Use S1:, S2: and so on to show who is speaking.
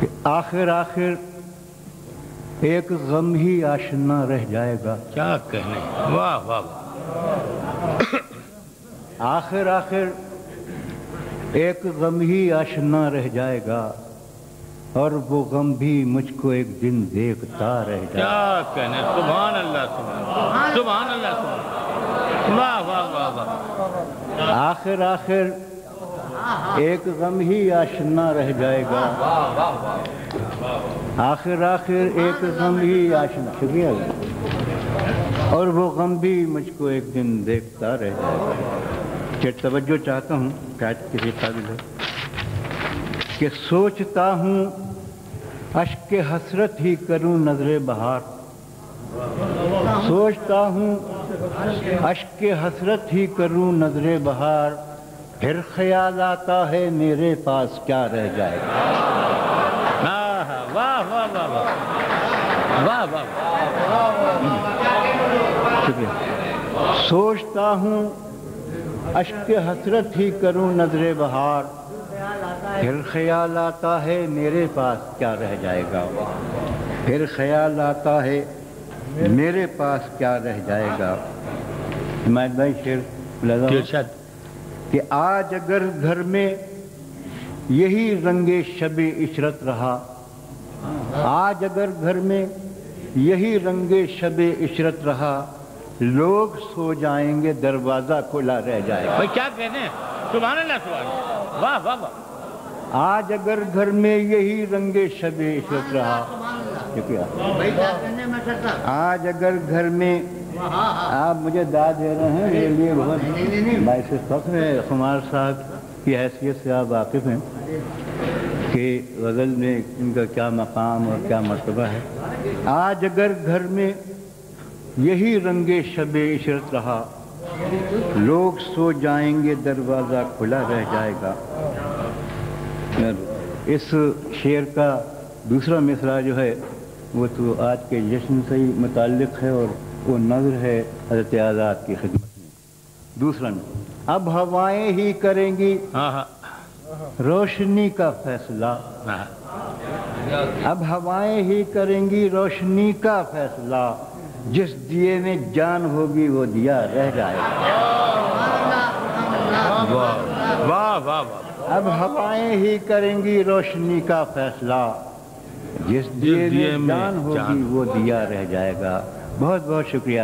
S1: کہ آخر ایک غم ہی آشنا رہ جائے گا.
S2: کیا کہنے، واہ واہ واہ.
S1: آخر ایک غم ہی آشنا رہ جائے گا اور وہ غم بھی مجھ کو ایک دن دیکھتا رہ جائے گا.
S2: کیا کہنے، سبحان اللہ سبحان اللہ سبحان. واہ واہ واہ واہ.
S1: آخر ایک غم ہی آشنا رہ جائے گا. آخر ایک غم ہی آشنا، شکریہ، اور وہ غم بھی مجھ کو ایک دن دیکھتا رہ جائے گا. کہ توجہ چاہتا ہوں شاید کسی قابل ہو کہ سوچتا ہوں اشک حسرت ہی کروں نظر بہار. سوچتا ہوں اشک حسرت ہی کروں نظر بہار، پھر خیال آتا ہے میرے پاس کیا رہ جائے گا.
S2: واہ واہ واہ واہ واہ واہ.
S1: سوچتا ہوں اشک حسرت ہی کروں نظر بہار، پھر خیال آتا ہے میرے پاس کیا رہ جائے گا. پھر خیال آتا ہے میرے پاس کیا رہ جائے گا. حمایت بھائی شعر کہ آج اگر گھر میں یہی رنگ شب عشرت رہا، آج اگر گھر میں یہی رنگ شب عشرت رہا، لوگ سو جائیں گے دروازہ کھلا رہ جائے گا.
S2: کیا کہنے، سبحان اللہ سبحان اللہ. واہ واہ واہ.
S1: آج اگر گھر میں یہی رنگ شب عشرت رہا، آج اگر گھر میں، آپ مجھے داد دے رہے ہیں، میرے لیے بہت باعث فخر ہے. خمار صاحب کی حیثیت سے آپ واقف ہیں کہ غزل میں ان کا کیا مقام اور کیا مرتبہ ہے. آج اگر گھر میں یہی رنگ شب عشرت رہا، لوگ سو جائیں گے دروازہ کھلا رہ جائے گا. اس شعر کا دوسرا مصرع جو ہے وہ تو آج کے جشن سے ہی متعلق ہے اور وہ نظر ہے حضرت آزاد کی خدمت میں. دوسرا اب ہوائیں ہی کریں گی روشنی کا فیصلہ. اب ہوائیں ہی کریں گی روشنی کا فیصلہ، جس دیے میں جان ہوگی وہ دیا رہ جائے گا.
S2: واہ واہ واہ.
S1: اب ہوائیں ہی کریں گی روشنی کا فیصلہ، جس دیے میں جان ہوگی وہ دیا رہ جائے گا. بہت بہت شکریہ.